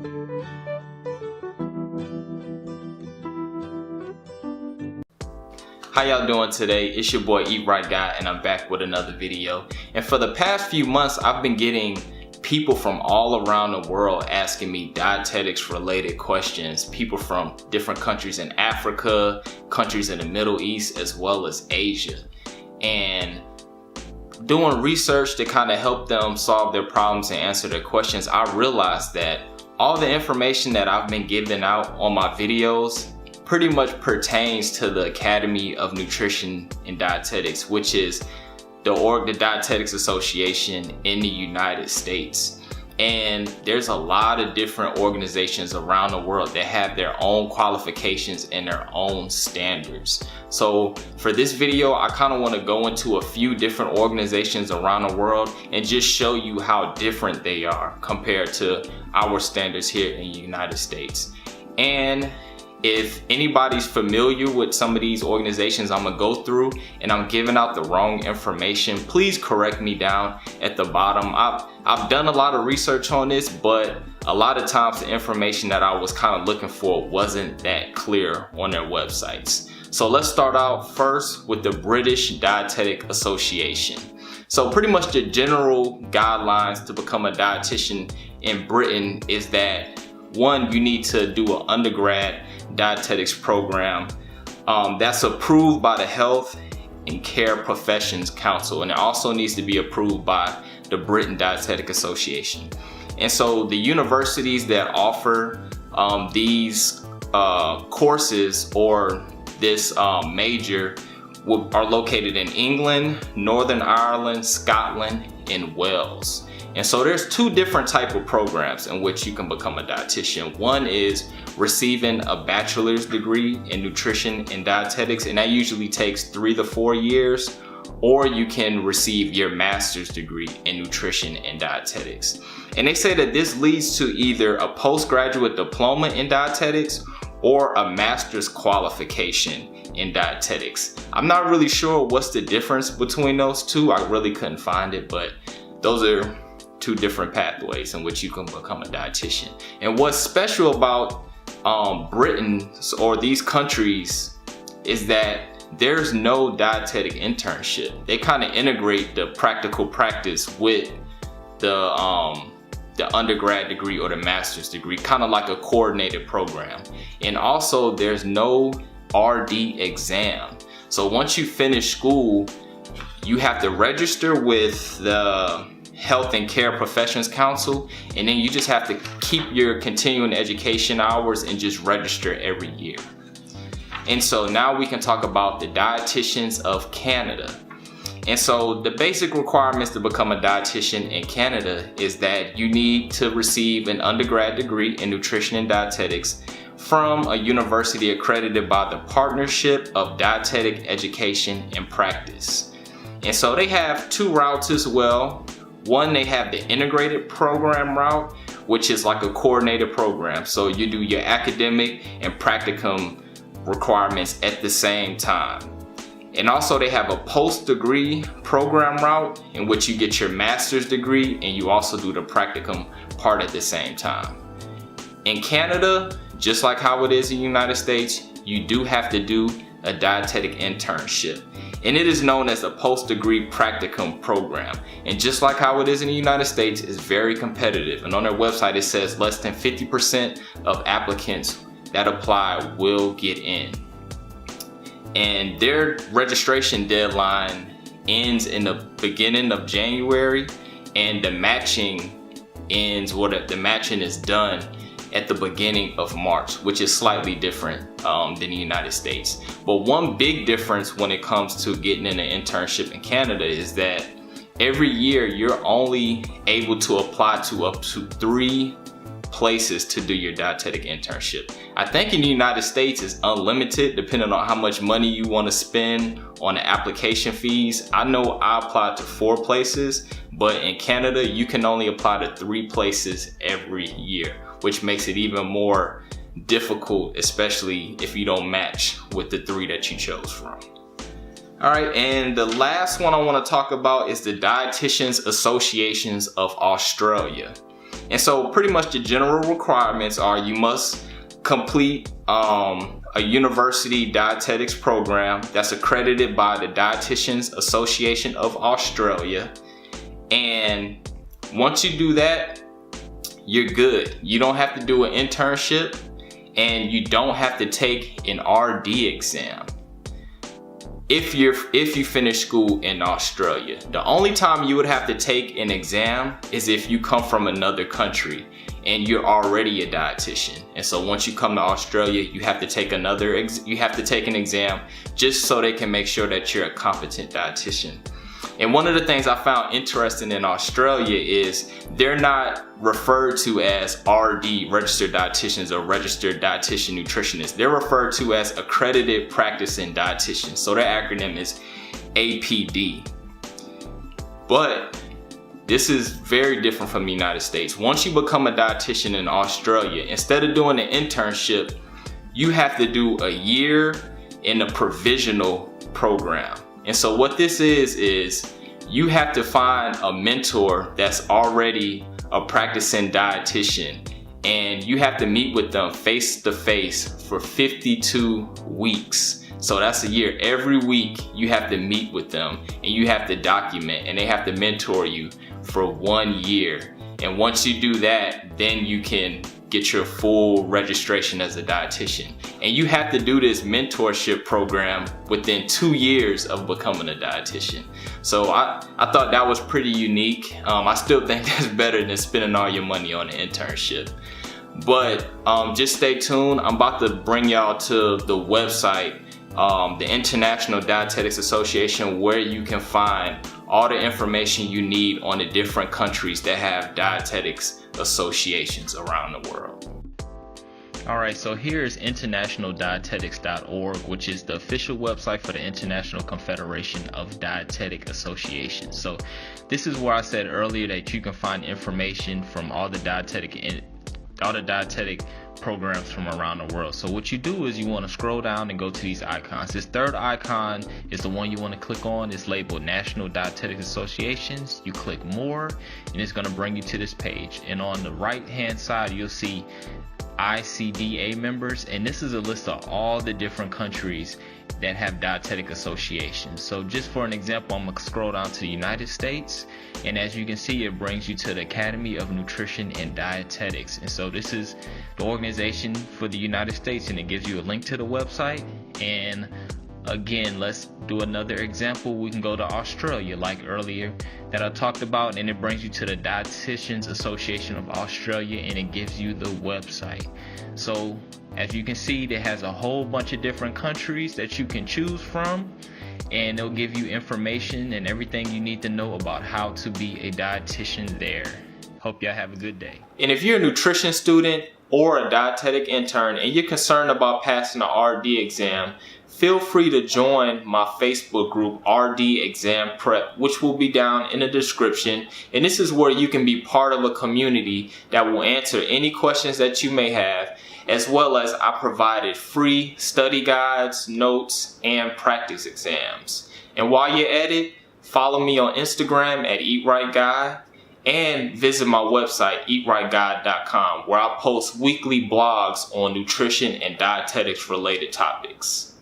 How y'all doing today? It's your boy Eat Right Guy, and I'm back with another video. And for the past few months, I've been getting people from all around the world asking me dietetics related questions. People from different countries in Africa, countries in the Middle East, as well as Asia. And doing research to kind of help them solve their problems and answer their questions, I realized that all the information that I've been giving out on my videos pretty much pertains to the Academy of Nutrition and Dietetics, which is the Dietetics Association in the United States. And there's a lot of different organizations around the world that have their own qualifications and their own standards. So for this video, I kind of want to go into a few different organizations around the world and just show you how different they are compared to our standards here in the United States. And if anybody's familiar with some of these organizations I'm gonna go through and I'm giving out the wrong information, please correct me down at the bottom. I've done a lot of research on this, but a lot of times the information that I was kind of looking for wasn't that clear on their websites. So let's start out first with the British Dietetic Association. So pretty much the general guidelines to become a dietitian in Britain is that, one, you need to do an undergrad dietetics program that's approved by the Health and Care Professions Council, and it also needs to be approved by the Britain Dietetic Association. And so the universities that offer these courses or this major are located in England, Northern Ireland, Scotland, and Wales. And so there's two different type of programs in which you can become a dietitian. One is receiving a bachelor's degree in nutrition and dietetics, and that usually takes 3 to 4 years, or you can receive your master's degree in nutrition and dietetics. And they say that this leads to either a postgraduate diploma in dietetics or a master's qualification in dietetics. I'm not really sure what's the difference between those two. I really couldn't find it, but those are two different pathways in which you can become a dietitian. And what's special about Britain or these countries is that there's no dietetic internship. They kind of integrate the practical practice with the undergrad degree or the master's degree, kind of like a coordinated program. And also there's no RD exam. So once you finish school, you have to register with the Health and Care Professions Council, and then you just have to keep your continuing education hours and just register every year. And so now we can talk about the Dietitians of Canada. And so the basic requirements to become a dietitian in Canada is that you need to receive an undergrad degree in nutrition and dietetics from a university accredited by the Partnership of Dietetic Education and Practice. And so they have two routes as well. One, they have the integrated program route, which is like a coordinated program. So you do your academic and practicum requirements at the same time. And also they have a post-degree program route in which you get your master's degree and you also do the practicum part at the same time. In Canada, just like how it is in the United States, you do have to do a dietetic internship. And it is known as a post-degree practicum program. And just like how it is in the United States, it's very competitive. And on their website, it says less than 50% of applicants that apply will get in. And their registration deadline ends in the beginning of January, and the matching ends, the matching is done at the beginning of March, which is slightly different than the United States. But one big difference when it comes to getting in an internship in Canada is that every year you're only able to apply to up to 3 places to do your dietetic internship. I think in the United States it's unlimited depending on how much money you want to spend on the application fees. I know I applied to 4 places, but in Canada you can only apply to 3 places every year, which makes it even more difficult, especially if you don't match with the 3 that you chose from. All right, and the last one I want to talk about is the Dietitians Associations of Australia. And so pretty much the general requirements are you must complete a university dietetics program that's accredited by the Dietitians Association of Australia. And once you do that, you're good. You don't have to do an internship, and you don't have to take an RD exam if you finish school in Australia. The only time you would have to take an exam is if you come from another country and you're already a dietitian. And so once you come to Australia, you have to take an exam just so they can make sure that you're a competent dietitian. And one of the things I found interesting in Australia is they're not referred to as RD, registered dietitians, or registered dietitian nutritionists. They're referred to as accredited practicing dietitians. So their acronym is APD. But this is very different from the United States. Once you become a dietitian in Australia, instead of doing an internship, you have to do a year in a provisional program. And so what this is you have to find a mentor that's already a practicing dietitian, and you have to meet with them face to face for 52 weeks. So that's a year. Every week you have to meet with them and you have to document, and they have to mentor you for 1 year. And once you do that, then you can get your full registration as a dietitian. And you have to do this mentorship program within 2 years of becoming a dietitian. So I thought that was pretty unique. I still think that's better than spending all your money on an internship. But just stay tuned. I'm about to bring y'all to the website, the International Dietetics Association, where you can find all the information you need on the different countries that have dietetics associations around the world. Alright, so here is internationaldietetics.org, which is the official website for the International Confederation of Dietetic Associations. So this is where I said earlier that you can find information from all the dietetic programs from around the world. So what you do is you want to scroll down and go to these icons. This third icon is the one you want to click on. It's labeled National Dietetic Associations. You click more and it's going to bring you to this page. And on the right hand side you'll see ICDA members, and this is a list of all the different countries that have dietetic associations. So just for an example, I'm going to scroll down to the United States, and as you can see, it brings you to the Academy of Nutrition and Dietetics. And so this is the organization for the United States, and it gives you a link to the website. And again, let's do another example. We can go to Australia like earlier that I talked about, and it brings you to the Dietitians Association of Australia, and it gives you the website. So as you can see, it has a whole bunch of different countries that you can choose from, and they'll give you information and everything you need to know about how to be a dietitian there. Hope y'all have a good day. And if you're a nutrition student or a dietetic intern and you're concerned about passing the RD exam, feel free to join my Facebook group, RD Exam Prep, which will be down in the description. And this is where you can be part of a community that will answer any questions that you may have, as well as I provided free study guides, notes, and practice exams. And while you're at it, follow me on Instagram at EatRightGuy, and visit my website, eatrightguy.com, where I post weekly blogs on nutrition and dietetics related topics.